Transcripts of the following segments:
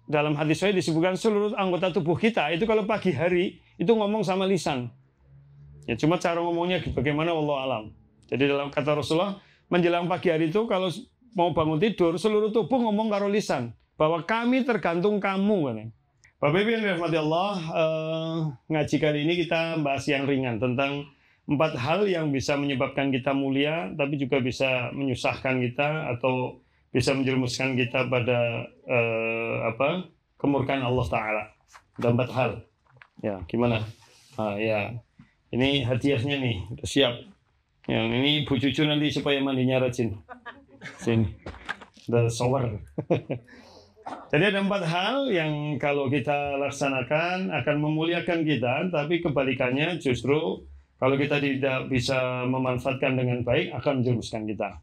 dalam hadis saya disebutkan seluruh anggota tubuh kita itu kalau pagi hari itu ngomong sama lisan. Ya cuma cara ngomongnya bagaimana wallahu alam. Jadi dalam kata Rasulullah menjelang pagi hari itu kalau mau bangun tidur seluruh tubuh ngomong karo lisan bahwa kami tergantung kamu katanya. Bapak Ibu yang dirahmati Allah, ngaji kali ini kita bahas yang ringan tentang 4 hal yang bisa menyebabkan kita mulia tapi juga bisa menyusahkan kita atau bisa menjerumuskan kita pada kemurkaan Allah Ta'ala. Ada 4 hal. Ya, gimana? Ya. Ini hadiahnya nih, udah siap. Yang ini Bu Cucu nanti supaya mandinya rajin. Sini, udah shower. Jadi ada 4 hal yang kalau kita laksanakan akan memuliakan kita, tapi kebalikannya justru kalau kita tidak bisa memanfaatkan dengan baik akan menjerumuskan kita.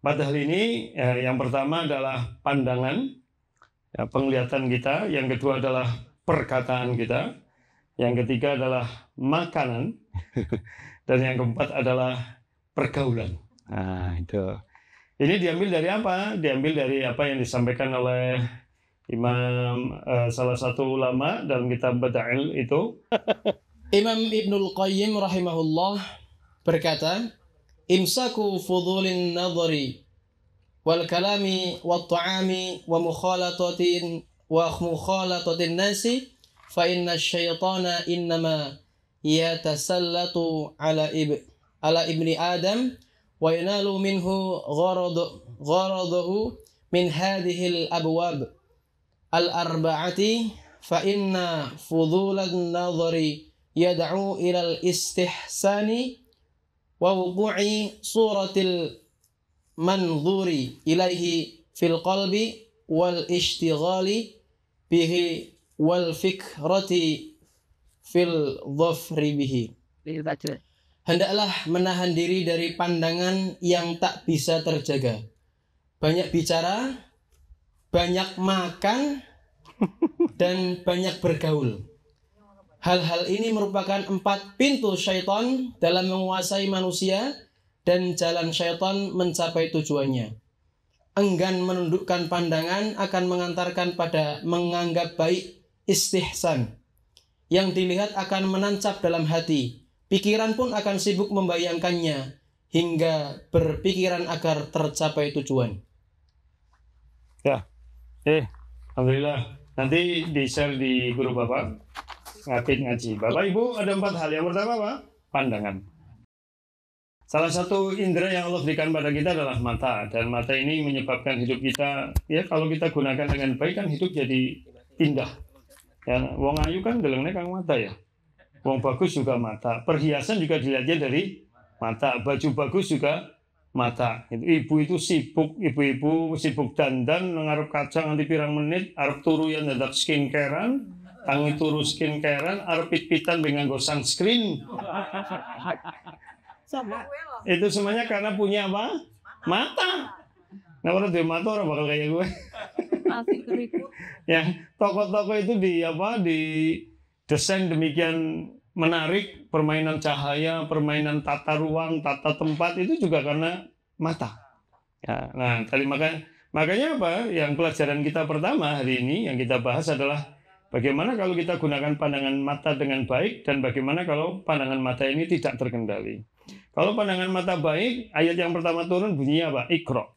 4 hal ini, yang pertama adalah pandangan, ya, penglihatan kita. Yang kedua adalah perkataan kita. Yang ketiga adalah makanan. Dan yang keempat adalah pergaulan. Nah, itu. Ini diambil dari apa? Diambil dari apa yang disampaikan oleh Imam salah satu ulama dalam kitab Bada'il itu. Imam Ibnul Qayyim rahimahullah berkata, imsaku fudulin nadhari wal kalami wat ta'ami wa mukhalatatin nasi fa inna syaitana innama yatasallatu ala ibni Adam wa yanalu minhu gharadahu min hadhihi al-abwab al-arba'ati fa inna fudulan nadhari yad'u ila al-istihsani wa wuqu'i suratil manzuri ilaihi fil qalbi wal ishtighali bihi wal fikrati fil dhafri bihi. Hendaklah menahan diri dari pandangan yang tak bisa terjaga. Banyak bicara, banyak makan, dan banyak bergaul. Hal-hal ini merupakan 4 pintu syaitan dalam menguasai manusia dan jalan syaitan mencapai tujuannya. Enggan menundukkan pandangan akan mengantarkan pada menganggap baik istihsan. Yang dilihat akan menancap dalam hati. Pikiran pun akan sibuk membayangkannya hingga berpikiran agar tercapai tujuan. Ya, alhamdulillah. Nanti di-share di grup Bapak. Ngaji. Bapak Ibu ada 4 hal. Yang pertama apa? Pandangan. Salah satu indera yang Allah berikan pada kita adalah mata. Dan mata ini menyebabkan hidup kita, ya kalau kita gunakan dengan baik kan hidup jadi indah. Ya, wong ayu kan delengnya kang mata ya. Wong bagus juga mata. Perhiasan juga dilihatnya dari mata. Baju bagus juga mata. Ibu itu sibuk, ibu-ibu sibuk dandan, ngarep kacang nanti pirang menit, arep turu yang dadak skincarean, tangi turu skincarean, arep pit-pitan dengan sunscreen. Itu semuanya karena punya apa? Mata. Nah, orang dia mata orang bakal kayak gue. Ya, toko-toko itu di desain demikian menarik, permainan cahaya, permainan tata ruang, tata tempat itu juga karena mata. Ya, nah, tadi makanya apa? Yang pelajaran kita pertama hari ini yang kita bahas adalah bagaimana kalau kita gunakan pandangan mata dengan baik dan bagaimana kalau pandangan mata ini tidak terkendali. Kalau pandangan mata baik, ayat yang pertama turun bunyinya apa? Iqra.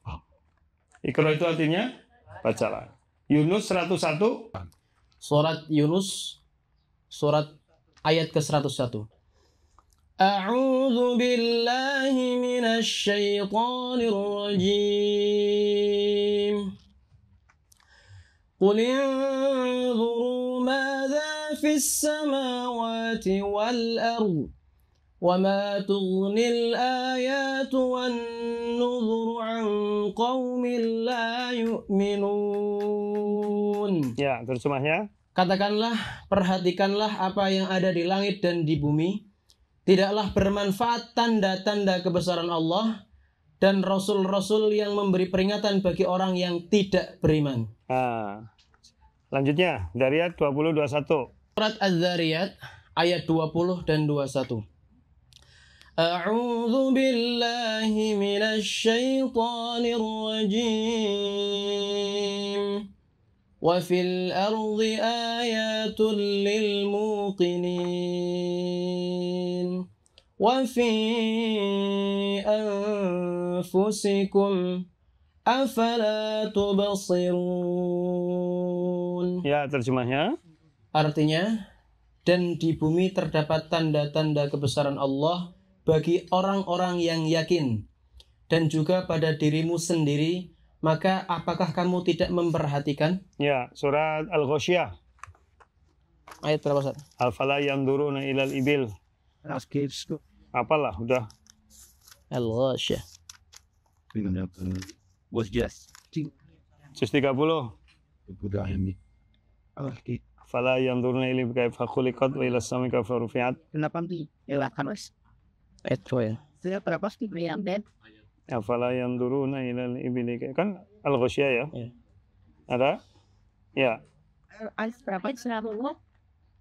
Iqra itu artinya bacalah. Yunus 101. Surat Yunus, surat ayat ke-101. A'udzu billahi minasy syaithanir rajim. Qul inzuru madza fis samawati wal ardh وَمَا تُغْنِي الْآيَاتُ وَالنُّذُرُ عَنْ قَوْمٍ لَا يُؤْمِنُونَ. Ya, terjemahnya. Katakanlah, perhatikanlah apa yang ada di langit dan di bumi. Tidaklah bermanfaat tanda-tanda kebesaran Allah dan rasul-rasul yang memberi peringatan bagi orang yang tidak beriman. Nah, lanjutnya dari ayat 20-21. Surat Az-Zariyat ayat 20 dan 21. A'udzu billahi minasy syaithanir rajim. وفي الأرض آيات للموقنين وفي أنفسكم أفلا تبصرون. Ya, terjemahnya. Artinya, dan di bumi terdapat tanda-tanda kebesaran Allah bagi orang-orang yang yakin, dan juga pada dirimu sendiri, maka apakah kamu tidak memperhatikan? Ya, surat Al-Ghasyiyah. Ayat berapa, Ustaz? Afala yanzuruna ilal ibil. Apalah, udah. Al-Ghasyiyah. Juz 30. Fala yanzuruna ilal ibil kaifa khuliqat wa ila samai kaifa rufi'at. Kenapa dilewatkan, Mas? Ayat ya. Saya berapa sih yang dead? Afala yanzuruna ilal ibil, kan Al-Ghasyiyah ya? Ya. Ada? Ya. Ayat berapa selalu?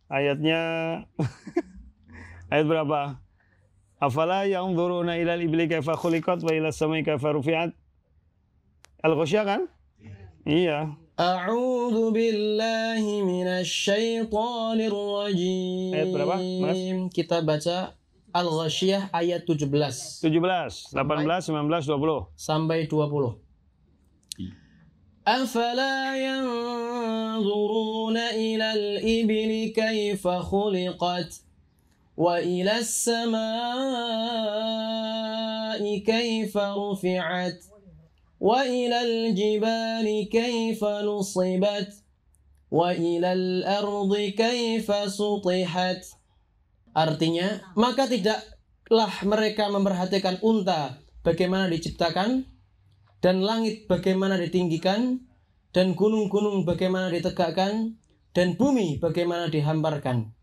Ayatnya ayat berapa? Afala yanzuruna ilal ibli kaifa khuliqat wa ila samai kaifa rufi'at. Al-Ghasyiyah kan? Iya. A'udzu billahi minasyaitonir rajim. Ayat berapa, Mas? Kita baca Al-Ghasyiyah ayat 17. 17, 18, 19, 20. Sampai 20. Afala yanzuruna ilal ibli kaifa khuliqat wa ilas samai kaifa rufi'at wa ilal jibali kaifa nusibat wa ilal ardi kaifa sutihat. Artinya, maka tidaklah mereka memperhatikan unta bagaimana diciptakan, dan langit bagaimana ditinggikan, dan gunung-gunung bagaimana ditegakkan, dan bumi bagaimana dihamparkan.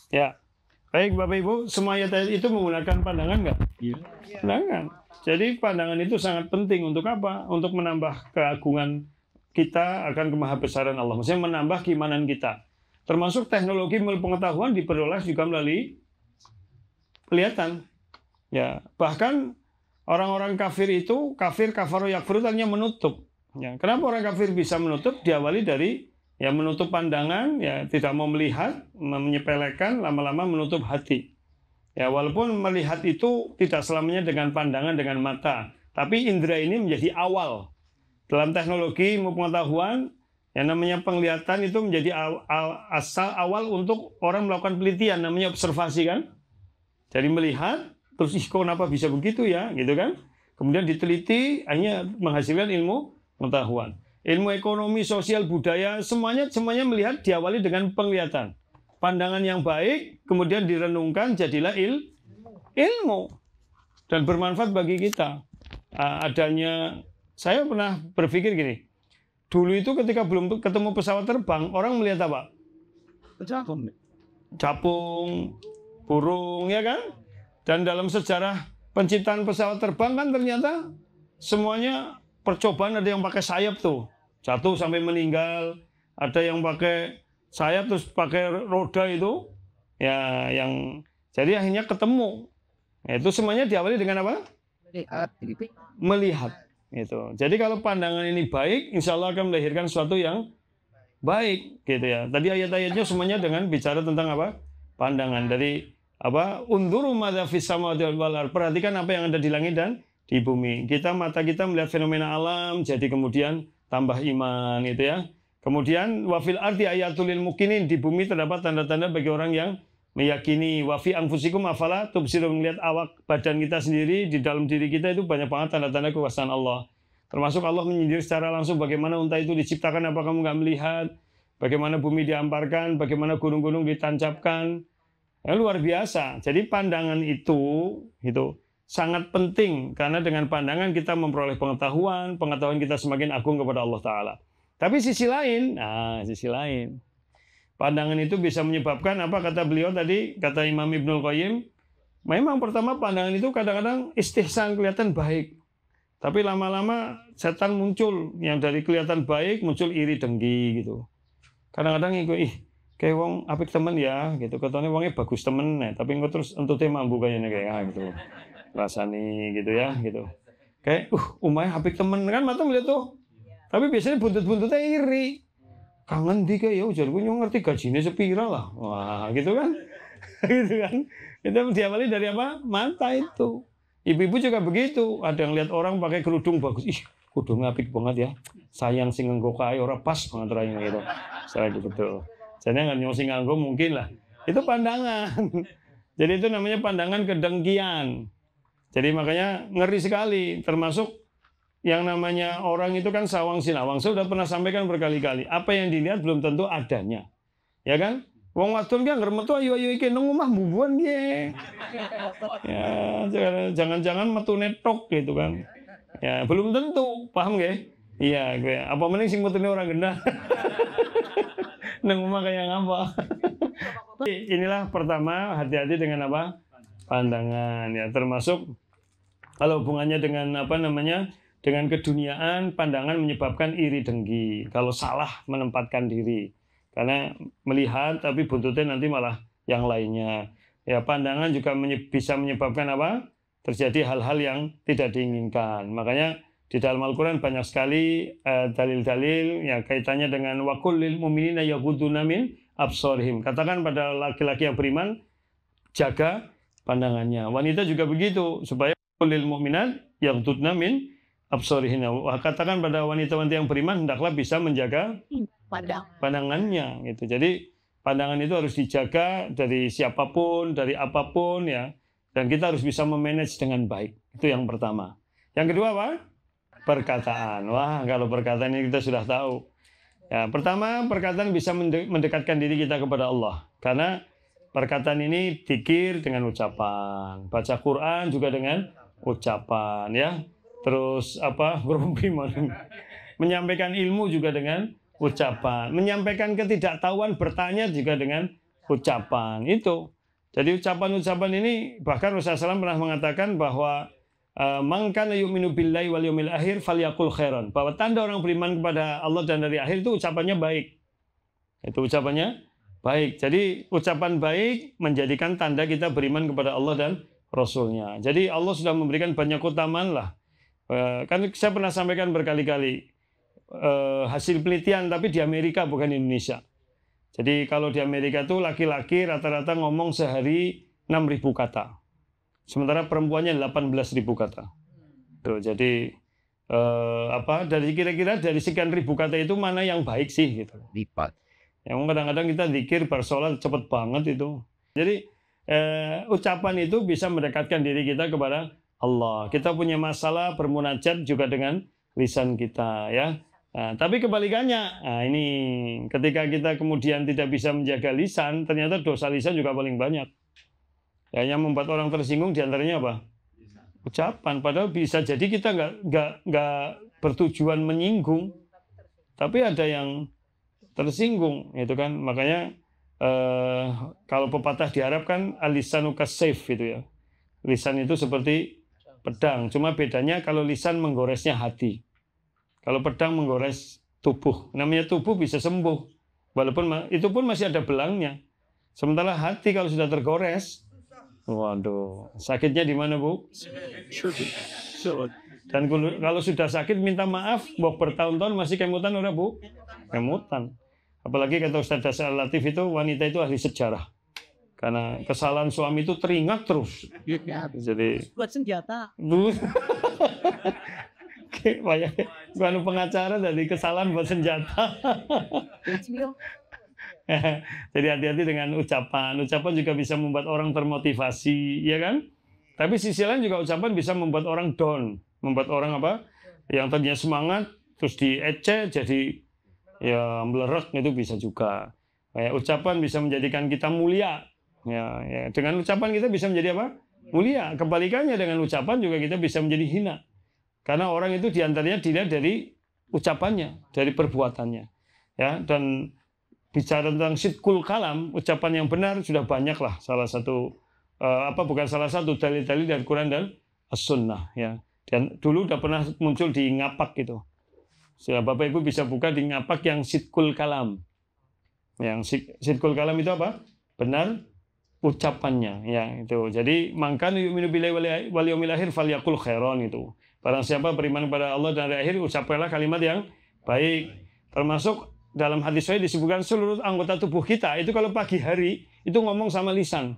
Ya, baik Bapak Ibu, semua ayat itu menggunakan pandangan nggak? Iya. Pandangan. Jadi pandangan itu sangat penting untuk apa? Untuk menambah keagungan kita akan kemahabesaran Allah. Maksudnya menambah keimanan kita. Termasuk teknologi pengetahuan diperoleh juga melalui kelihatan. Ya, bahkan orang-orang kafir itu, kafaro yakfuru hanya menutup. Ya, kenapa orang kafir bisa menutup? Diawali dari ya menutup pandangan, ya tidak mau melihat, menyepelekan, lama-lama menutup hati. Ya, walaupun melihat itu tidak selamanya dengan pandangan, dengan mata, tapi indera ini menjadi awal. Dalam teknologi pengetahuan, yang namanya penglihatan itu menjadi asal awal untuk orang melakukan penelitian, namanya observasi kan. Jadi melihat, terus kok kenapa bisa begitu ya, gitu kan. Kemudian diteliti, hanya menghasilkan ilmu pengetahuan. Ilmu ekonomi, sosial, budaya, semuanya melihat diawali dengan penglihatan. Pandangan yang baik, kemudian direnungkan, jadilah ilmu. Dan bermanfaat bagi kita. Adanya, saya pernah berpikir gini, dulu itu ketika belum ketemu pesawat terbang, orang melihat apa? Capung, burung, ya kan? Dan dalam sejarah penciptaan pesawat terbang kan ternyata semuanya percobaan, ada yang pakai sayap tuh, jatuh sampai meninggal, ada yang pakai sayap terus pakai roda itu, ya yang jadi akhirnya ketemu. Nah, itu semuanya diawali dengan apa? Melihat. Gitu. Jadi kalau pandangan ini baik, insya Allah akan melahirkan sesuatu yang baik, gitu ya. Tadi ayat-ayatnya semuanya dengan bicara tentang apa? Pandangan. Dari apa? Unduru madza fis samawati wal ardh. Perhatikan apa yang ada di langit dan di bumi. Mata kita melihat fenomena alam, jadi kemudian tambah iman, gitu ya. Kemudian wafil ardi ayatul lil mukminin, di bumi terdapat tanda-tanda bagi orang yang meyakini. Wafi anfusikum afala tubsirun, melihat awak badan kita sendiri, di dalam diri kita itu banyak banget tanda-tanda kekuasaan Allah. Termasuk Allah menyindir secara langsung bagaimana unta itu diciptakan, apa kamu nggak melihat? Bagaimana bumi dihamparkan, bagaimana gunung-gunung ditancapkan. Ya, luar biasa. Jadi pandangan itu sangat penting, karena dengan pandangan kita memperoleh pengetahuan kita semakin agung kepada Allah Ta'ala. Tapi sisi lain, pandangan itu bisa menyebabkan apa, kata beliau tadi, kata Imam Ibnul Qayyim, memang pertama pandangan itu kadang-kadang istihsan, kelihatan baik. Tapi lama-lama setan muncul, yang dari kelihatan baik muncul iri dengki gitu. Kadang-kadang itu, kayak wong apik temen ya gitu, katanya wongnya bagus temen, tapi engko terus entute mampu kayaknya kayak gitu. Rasani gitu ya gitu. Kayak umay apik temen kan, mata melihat tuh. Tapi biasanya buntut-buntutnya iri. kangen di kayak ya ujarku ngerti gajinya sepira lah. Wah, gitu kan. Gitu kan. Itu diawali dari apa? Mata itu. Ibu-ibu juga begitu. Ada yang lihat orang pakai kerudung bagus. Ih, kerudungnya apik banget ya. Sayang sing nganggo kae ora pas banget raya gitu. Saya betul. Jadi nggak nyosing nganggo mungkin lah. Itu pandangan. Jadi itu namanya pandangan kedengkian. Jadi makanya ngeri sekali. Termasuk yang namanya orang itu kan sawang sinawang. Saya sudah pernah sampaikan berkali-kali. Apa yang dilihat belum tentu adanya. Ya kan? Wong wadon ki anggere metu ayu-ayu iki nang omah mbubuan piye. Ya, jangan-jangan metu netok gitu kan. Ya, belum tentu, paham nggih? Iya, gue. Apa mending sing metune orang gendah. Nang omah kayak ngapa? Inilah pertama, hati-hati dengan apa? Pandangan ya, termasuk kalau hubungannya dengan apa namanya? Dengan keduniaan, pandangan menyebabkan iri dengki. Kalau salah menempatkan diri. Karena melihat tapi buntutnya nanti malah yang lainnya. Ya, pandangan juga bisa menyebabkan apa? Terjadi hal-hal yang tidak diinginkan. Makanya di dalam Al-Quran banyak sekali dalil-dalil yang kaitannya dengan waqul lil mu'minina yaghudduna min absarihim. Katakan pada laki-laki yang beriman, jaga pandangannya. Wanita juga begitu, supaya lil mu'minat yaghudduna min absarihinna. Katakan pada wanita-wanita yang beriman, hendaklah bisa menjaga pandangannya gitu. Jadi pandangan itu harus dijaga dari siapapun, dari apapun ya. Dan kita harus bisa memanage dengan baik. Itu yang pertama. Yang kedua apa? Perkataan. Wah, kalau perkataan ini kita sudah tahu. Ya, pertama, perkataan bisa mendekatkan diri kita kepada Allah. Karena perkataan ini dzikir dengan ucapan, baca Quran juga dengan ucapan ya. Terus apa? Menyampaikan ilmu juga dengan ucapan, menyampaikan ketidaktahuan, bertanya juga dengan ucapan itu. Jadi ucapan-ucapan ini bahkan Rasulullah SAW pernah mengatakan bahwa man kana yu'minu billahi wal yawmil akhir falyaqul khairan. Bahwa tanda orang beriman kepada Allah dan hari akhir itu ucapannya baik. Itu ucapannya baik. Jadi ucapan baik menjadikan tanda kita beriman kepada Allah dan Rasulnya. Jadi Allah sudah memberikan banyak keutamaan lah. Kan saya pernah sampaikan berkali-kali. Hasil penelitian tapi di Amerika bukan di Indonesia. Jadi kalau di Amerika itu laki-laki rata-rata ngomong sehari 6.000 kata. Sementara perempuannya 18.000 kata. Tuh, jadi dari kira-kira dari sekian ribu kata itu mana yang baik sih gitu. Lipat. Yang kadang-kadang kita zikir bersolat cepet banget itu. Jadi ucapan itu bisa mendekatkan diri kita kepada Allah. Kita punya masalah bermunajat juga dengan lisan kita ya. Nah, tapi kebalikannya, nah ini ketika kita kemudian tidak bisa menjaga lisan, ternyata dosa lisan juga paling banyak. Ya, yang membuat orang tersinggung diantaranya apa? Ucapan. Padahal bisa jadi kita nggak bertujuan menyinggung, tapi ada yang tersinggung, itu kan. Makanya kalau pepatah di Arab kan al-lisanu kas-sayf itu ya. Lisan itu seperti pedang, cuma bedanya kalau lisan menggoresnya hati. Kalau pedang menggores tubuh, namanya tubuh bisa sembuh, walaupun itu pun masih ada belangnya. Sementara hati kalau sudah tergores, waduh, sakitnya di mana Bu? Dan kalau sudah sakit minta maaf, mau bertahun-tahun masih kemutan udah Bu? Kemutan. Apalagi kata Ustaz Dasar Latif itu wanita itu ahli sejarah, karena kesalahan suami itu teringat terus. Jadi buat senjata. Bukan pengacara dari kesalahan buat senjata. Jadi hati-hati dengan ucapan. Ucapan juga bisa membuat orang termotivasi, ya kan? Tapi sisi lain juga ucapan bisa membuat orang down, membuat orang apa? Yang tadinya semangat terus diecek jadi ya melerek, itu bisa juga. Kayak ucapan bisa menjadikan kita mulia. Ya, dengan ucapan kita bisa menjadi apa? Mulia. Kebalikannya dengan ucapan juga kita bisa menjadi hina. Karena orang itu diantaranya dilihat dari ucapannya, dari perbuatannya, ya. Dan bicara tentang sidqul kalam, ucapan yang benar sudah banyak lah. Salah satu bukan salah satu dalil-dalil dari Quran dan As-Sunnah, ya. Dan dulu udah pernah muncul di Ngapak gitu. Bapak Ibu bisa buka di Ngapak yang sidqul kalam. Yang sidqul kalam itu apa? Benar ucapannya, ya itu. Jadi mangkan yu'minu billahi wal yawmil akhir falyaqul khairan itu. Barang siapa beriman kepada Allah dan hari akhir, ucapkanlah kalimat yang baik. Termasuk dalam hadis sahih disebutkan seluruh anggota tubuh kita itu kalau pagi hari itu ngomong sama lisan.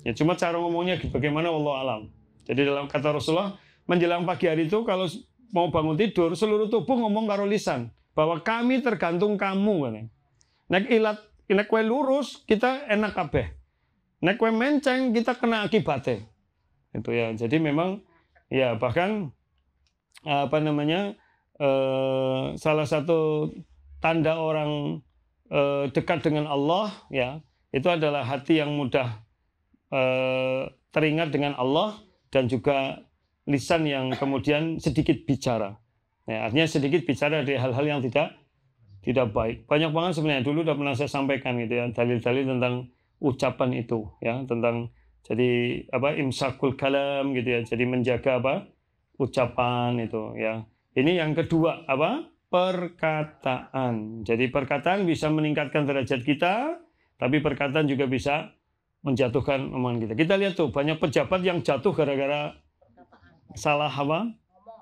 Ya cuma cara ngomongnya bagaimana wallahu alam. Jadi dalam kata Rasulullah menjelang pagi hari itu kalau mau bangun tidur seluruh tubuh ngomong karo lisan bahwa kami tergantung kamu kan. Nek kowe lurus kita enak kabeh. Nek kowe menceng kita kena akibatnya. Itu ya. Jadi memang ya bahkan salah satu tanda orang dekat dengan Allah ya itu adalah hati yang mudah teringat dengan Allah dan juga lisan yang kemudian sedikit bicara. Ya, artinya sedikit bicara dari hal-hal yang tidak baik. Banyak banget sebenarnya dulu udah pernah saya sampaikan gitu ya dalil-dalil tentang ucapan itu ya tentang jadi imsakul kalam gitu ya. Jadi menjaga ucapan itu ya. Ini yang kedua perkataan. Jadi perkataan bisa meningkatkan derajat kita, tapi perkataan juga bisa menjatuhkan omongan kita. Kita lihat tuh banyak pejabat yang jatuh gara-gara salah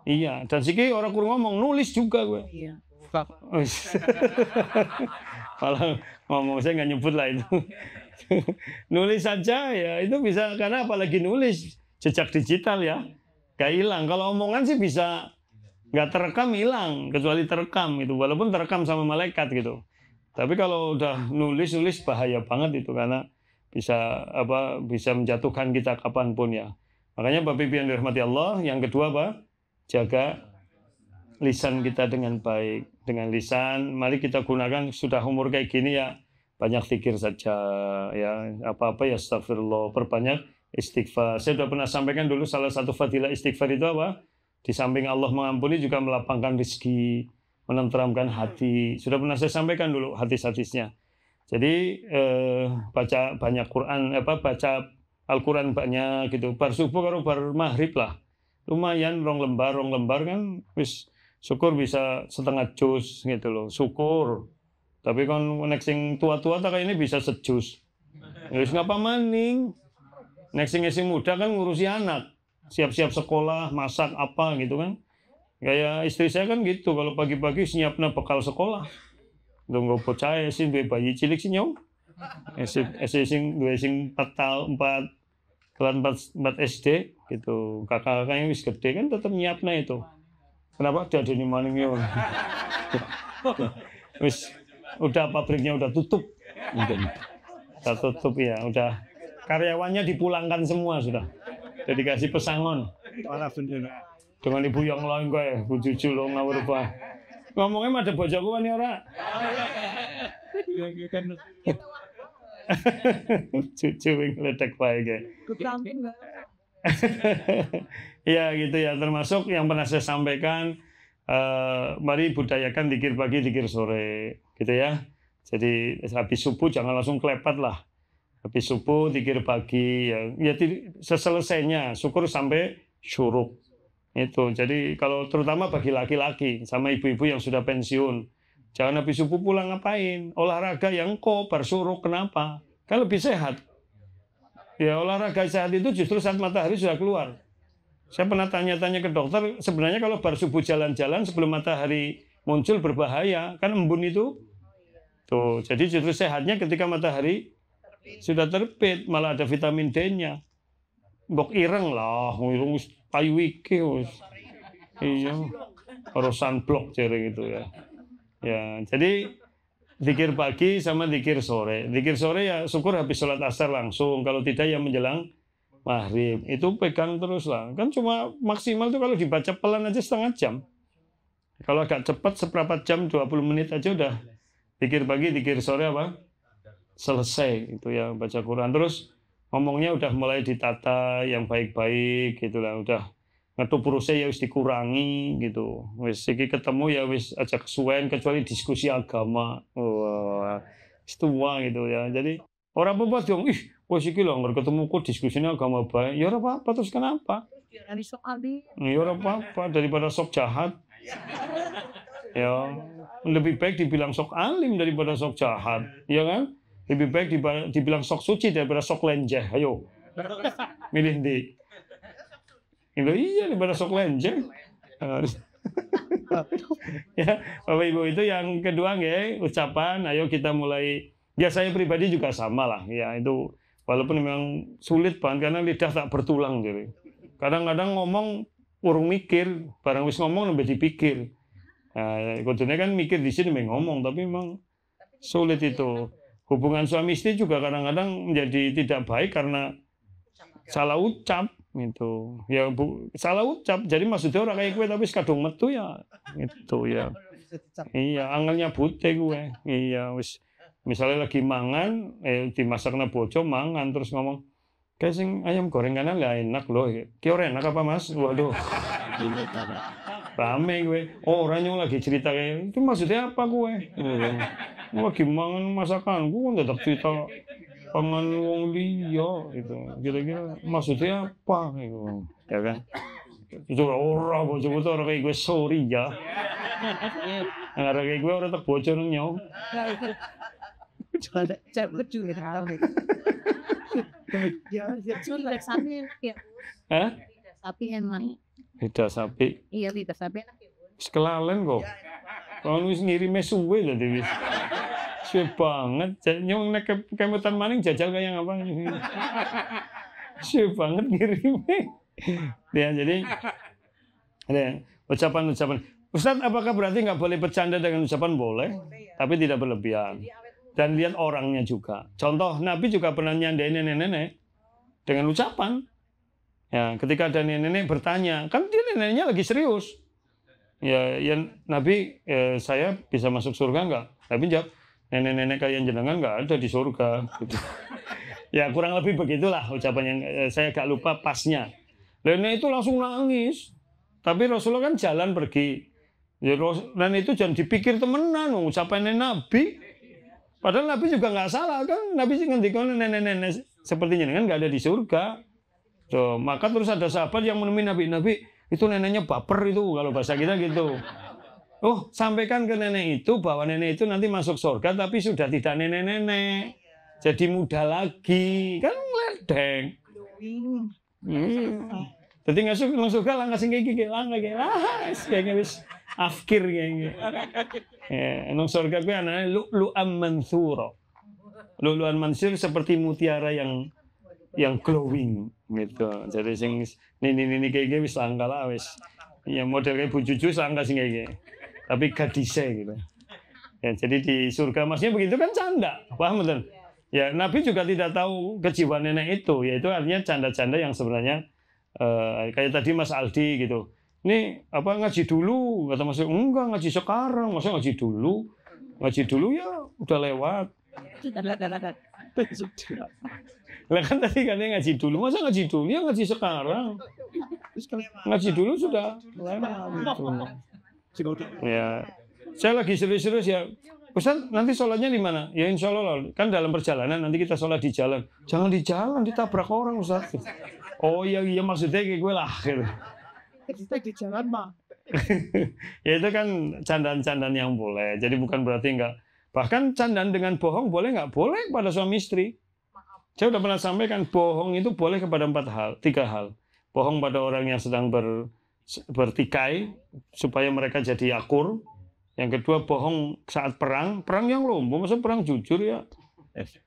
Iya, dan siki orang kurang ngomong, nulis juga gue. Iya. Malah ngomong saya nggak nyebut lah itu. Nulis saja ya itu bisa karena apalagi nulis jejak digital ya, gak hilang. Kalau omongan sih bisa nggak terekam hilang, kecuali terekam itu, walaupun terekam sama malaikat gitu. Tapi kalau udah nulis bahaya banget itu karena bisa menjatuhkan kita kapanpun ya. Makanya Bapak Ibu yang dirahmati Allah, yang kedua jaga lisan kita dengan baik. Dengan lisan, mari kita gunakan sudah umur kayak gini ya banyak zikir saja ya apa-apa ya astagfirullah, perbanyak istighfar. Saya sudah pernah sampaikan dulu salah satu fadilah istighfar itu di samping Allah mengampuni juga melapangkan rezeki, menenteramkan hati. Sudah pernah saya sampaikan dulu hadis-hadisnya. Jadi baca banyak Quran, baca Al-Quran banyak gitu. Bar subuh karo bar maghrib lah. Lumayan rong lembar kan wis syukur bisa setengah juz gitu loh. Syukur. Tapi kan nek sing tua-tua tak ini bisa sejus. Wis ngapa maning? Nek sing muda kan ngurusi anak. Siap-siap sekolah, masak apa gitu kan. Kayak istri saya kan gitu, kalau pagi-pagi siapna bekal sekolah. Tunggu bocah sing duwe bayi cilik sing nyong. Sing duwe sing 4 SD gitu. Kakak-kakaknya wis gede kan tetap nyiapna itu. Kenapa dadene maning yo? Wis udah pabriknya udah tutup. Udah tutup ya, udah karyawannya dipulangkan semua sudah. Udah dikasih pesangon. Dengan ibu yang lain gue, bu cucu lo ngawur apa? Ngomongnya ada bojoku kan ya ora? Cucu yang ledek baik ya. Ya gitu ya, termasuk yang pernah saya sampaikan, mari budayakan zikir pagi, zikir sore, gitu ya. Jadi habis subuh jangan langsung kelepat lah. Habis subuh zikir pagi, ya seselesainya, syukur sampai syuruk. Itu jadi kalau terutama bagi laki-laki sama ibu-ibu yang sudah pensiun, jangan habis subuh pulang ngapain? Olahraga yang bersuruk, kenapa? Kan lebih sehat. Ya olahraga sehat itu justru saat matahari sudah keluar. Saya pernah tanya-tanya ke dokter, sebenarnya kalau bersubuh jalan-jalan sebelum matahari muncul berbahaya, kan embun itu. Tuh, jadi justru sehatnya ketika matahari sudah terbit, malah ada vitamin D-nya. Mbok ireng lah, ireng payu iki wis. Iya. Harus sunblock cere gitu ya. Ya, jadi zikir pagi sama zikir sore. Zikir sore ya syukur habis sholat asar langsung, kalau tidak ya menjelang maghrib. Itu pegang terus lah. Kan cuma maksimal tuh kalau dibaca pelan aja setengah jam. Kalau agak cepat seperempat jam 20 menit aja udah zikir pagi, zikir sore selesai itu ya baca Quran. Terus ngomongnya udah mulai ditata yang baik-baik gitulah, udah ngetup urusnya ya wis dikurangi gitu. Wis iki ketemu ya wis aja kesuwen kecuali diskusi agama. Wah, tua gitu ya. Jadi orang apa dong, wis iki lho ngger ketemu kok diskusinya agama baik. Ya ora apa-apa, terus kenapa? Ya ora apa-apa daripada sok jahat. Ya, lebih baik dibilang sok alim daripada sok jahat, ya kan? Lebih baik dibilang sok suci daripada sok lenjeh. Ayo, milih di. Iya daripada sok lenjeh. Ya, Bapak Ibu, itu yang kedua nggih, ucapan. Ayo kita mulai. Ya saya pribadi juga sama lah. Ya itu walaupun memang sulit banget karena lidah tak bertulang jadi. Kadang-kadang ngomong urung mikir, barang wis ngomong lebih dipikir. Nah, kudune kan mikir di sini ngomong, tapi memang sulit itu. Hubungan suami istri juga kadang-kadang menjadi tidak baik karena salah ucap gitu. Ya salah ucap. Jadi maksudnya orang kayak gue tapi kadung metu ya gitu ya. Iya, angelnya bute gue. Iya, wis misalnya lagi mangan, dimasakna bojo mangan terus ngomong, "Kayak sing ayam goreng kanan lah enak loh." Ki ora enak apa Mas? Waduh. Rame gue. Oh, orangnya lagi cerita kayak itu maksudnya apa gue? Wah, gimana masakan gue tetap cerita pangan wong liya gitu. Kira-kira maksudnya apa gitu. Ya kan? Itu ora bojoku tuh ora kayak gue sorry ya. Ora kayak gue ora tak bocor nyong. Cek kecil ya. Ya, sudah sapi ya. Hah? Sapi enak. Lidah sapi. Iya, lidah sapi enak ya. Wis kelalen kok. Kalau wis ngirime suwe lho wis. Suwe banget. Nyong nek kemutan maning jajal kayak apa. Suwe banget ngirime. Ya jadi ada ucapan-ucapan. Ustaz, apakah berarti nggak boleh bercanda dengan ucapan? Boleh, tapi tidak berlebihan. Dan lihat orangnya juga. Contoh, Nabi juga pernah nyandain nenek-nenek dengan ucapan. Ya, ketika ada nenek-nenek bertanya, kan dia neneknya lagi serius. Ya Nabi, saya bisa masuk surga nggak? Nabi jawab, nenek-nenek kalian jenengan nggak ada di surga. Gitu. Ya kurang lebih begitulah ucapan yang saya agak lupa pasnya. Nenek itu langsung nangis. Tapi Rasulullah kan jalan pergi. Ya, dan itu jangan dipikir temenan, ucapan Nabi. Padahal Nabi juga nggak salah kan. Nabi sih ngendikan nenek-nenek sepertinya kan nggak ada di surga. So, maka terus ada sahabat yang menemui Nabi, itu neneknya baper itu kalau bahasa kita gitu. Oh, sampaikan ke nenek itu bahwa nenek itu nanti masuk surga tapi sudah tidak nenek-nenek. Jadi muda lagi. Kan ledeng. Jadi ngasuk langsung surga lah ngasih kayak kayaknya wis afkir kayaknya. Nang surga gue anaknya lu'lu'an mansura. Lu'lu'an mansur seperti mutiara yang glowing gitu. Jadi sing ini kayak wis langka lah wis. Ya model kayak Bu Juju langka sing kayak. Tapi gadise gitu. Ya, jadi di surga maksudnya begitu kan canda. Paham betul? Ya, Nabi juga tidak tahu kejiwaan nenek itu, yaitu artinya canda-canda yang sebenarnya kayak tadi Mas Aldi gitu. Ini apa ngaji dulu? Kata Mas, enggak ngaji sekarang, masa ngaji dulu? Ngaji dulu ya udah lewat. Lah kan tadi katanya ngaji dulu, masa ngaji dulu? Ya ngaji sekarang. Ngaji dulu sudah lewat. Ya, saya lagi serius-serius ya. Ustaz, nanti sholatnya di mana? Ya insya Allah kan dalam perjalanan nanti kita sholat di jalan. Jangan di jalan, ditabrak orang Ustaz. Oh iya maksudnya kayak gue lah. Gitu. Kita di jalan mah. Ya itu kan candaan-candaan yang boleh. Jadi bukan berarti enggak. Bahkan candaan dengan bohong boleh nggak? Boleh kepada suami istri. Saya udah pernah sampaikan bohong itu boleh kepada 3 hal. Bohong pada orang yang sedang bertikai supaya mereka jadi akur. Yang kedua bohong saat perang yang lumpuh, masa perang jujur ya.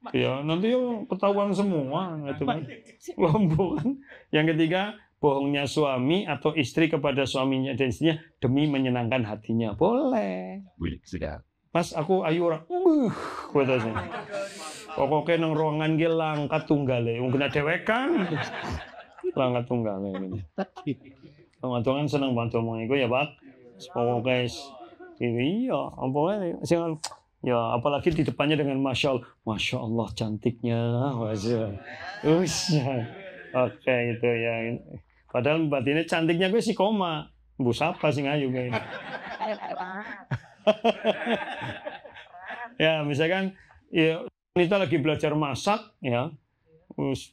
Ya nanti ya ketahuan semua itu kan. Lumpuh kan. Yang ketiga bohongnya suami atau istri kepada suaminya dan istrinya demi menyenangkan hatinya. Boleh. Sudah. Mas aku ayu ora. Pokoknya nang ruangan ge langkat tunggale. Wong kena dewekan. Langkat tunggale ngene. Teman-teman seneng banget omong iku ya, Pak. Pokoknya iya, pokoknya ya apalagi di depannya dengan Masya Allah cantiknya. Oke itu ya. Padahal batinnya cantiknya gue si koma. Bu siapa sih ngayu kayak. Ya misalkan ya wanita lagi belajar masak ya.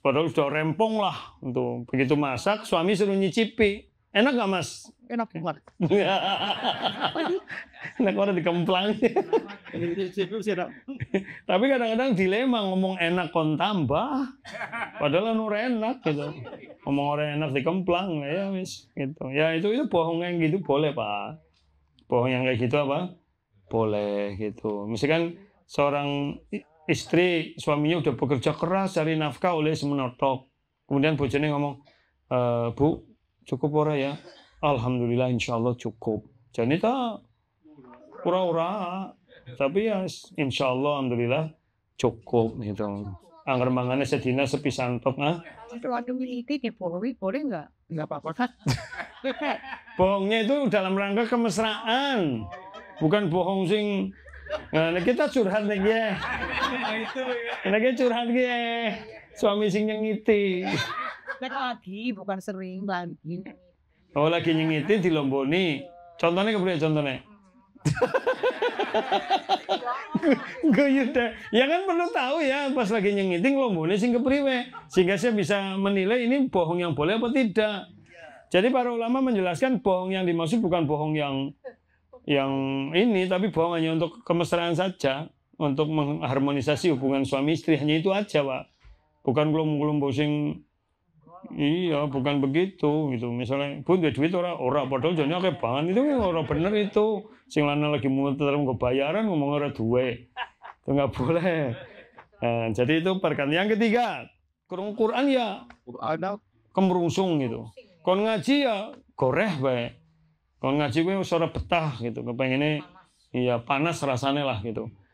Padahal sudah rempong lah untuk begitu masak suami suruh nyicipi. Enak gak Mas? Enak banget. Enak orang dikemplang. Tapi kadang-kadang dilema ngomong enak kon tambah. Padahal orang enak gitu. Ngomong orang enak dikemplang ya wis gitu. Ya itu bohong yang gitu boleh Pak. bohong yang kayak gitu apa? Boleh gitu. Misalkan seorang istri, suaminya udah bekerja keras cari nafkah oleh semenotok. Kemudian bojone ngomong, Bu, cukup ora ya? Alhamdulillah, insya Allah cukup. Jadi tak ora-ora, tapi ya insya Allah, alhamdulillah cukup gitu. Angger mangane sedina sepisan tok Kalau ada miliki dibohongi boleh nggak? Nggak apa-apa kan? Bohongnya itu dalam rangka kemesraan, bukan bohong sing. Nah, kita curhat lagi ya. Lagi curhat ya. Suami sing nyengiti. Lagi bukan sering lagi. Oh lagi nyengiti dilomboni. Contohnya kepriye contohnya? Gue ya kan perlu tahu ya pas lagi nyengiti ngelomboni sing kepriwe sehingga saya bisa menilai ini bohong yang boleh apa tidak. Jadi para ulama menjelaskan bohong yang dimaksud bukan bohong yang ini, tapi bohong hanya untuk kemesraan saja, untuk mengharmonisasi hubungan suami istri, hanya itu aja, Pak. Bukan kelombo-kelombo sing iya, bukan begitu gitu. Misalnya, "Bu, duit ora padahal jane akeh banget." Itu ora bener itu. Sing lanang lagi muter nggo bayaran ngomong ora duwe. Itu enggak boleh. Nah, jadi itu perkara yang ketiga. Quran ya ada kemrungsung gitu. Kon ngaji ya goreh bae. Kon ngaji gue ora betah gitu, kepengene iya panas rasane lah gitu.